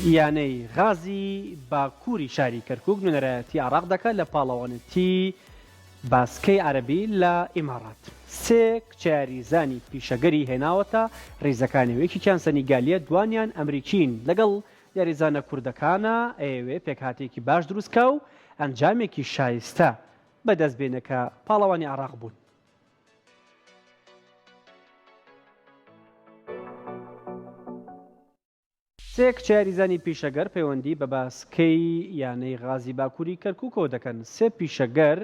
یانەی غازی باکووری شاری کەرکووک نوێنەرایەتی عێراق دەکات لە پاڵەوانێتی باسکەی عەرەبی لە ئیمارات. سێ کچیاریزانی پیشەگەری هێناوەتە ڕێزەکانەوەیەکیان سەنیگالیە دوانیان ئەمریکین لەگەڵ یاریزانە کوردەکانە ئەوێ پێکهاتێکی باش دروستکە و ئەنجامێکی شایستە بەدەستبێنەکە پاڵەوانی عێراق بوون. سێ کچیاریزانی پیشەگەر پەیوەندی بە باسکەی یانەی غازی باکووری کەرکووکەوە دەکەن. سێ پیشەگەر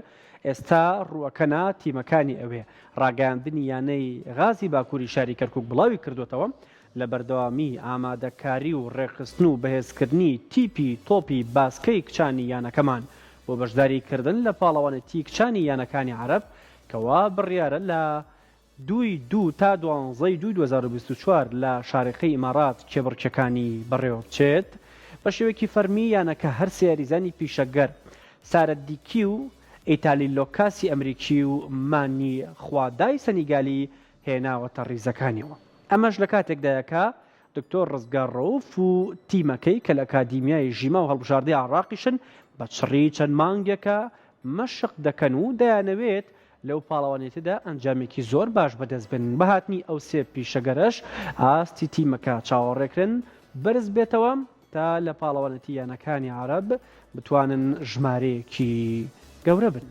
ئێستا ڕووەکەنە تیمەکانی ئەوێ ڕاگەاندنی یانەی غازی باکووری شاری کەرکووک بڵاوی کردوێتەوە لە بەردەوامی ئامادەکاری و ڕێخستن و بەهێزکردنی تیپی تۆپی باسکەی کچانی یانەکەمان بۆ بەشداریکردن لە پاڵەوانێتی کچانی یانەکانی عەرەب کەوا بڕیارە لە 2 تا 12 2024 لە شارەکەی ئیمارات کێبڕکێکانی بەڕێوە بچێت. بە شێوەیەکی فەرمی یانەکە هەر سێ یاریزانی پیشەگەر سارەدیکی و ئیتالی لۆکاسی ئەمریکی و مانی خوادای سەنیگالی هێناوەتە ڕیزەکانیەوە. ئەمەش لە کاتێکدایەکە دکتۆر ڕزگار ڕەوف و تیمەکەی کە لە ئەکادیمیای ژیما و هەڵبژاردەی عێراقیشن بە چڕی چەند مانگێکە مەشق دەکەن و دەیانەوێت لەو پاڵەوانێتیدا ئەنجامێکی زۆر باش بەدەست بن. بەهاتنی ئەو سێ پیشەگەرەش ئاستی تیمەکە چاوەڕێکرن بەرز بێتەوە تا لە پاڵەوانێتی یانەکانی عەرەب بتوانن ژمارەیەکی گەورە بن.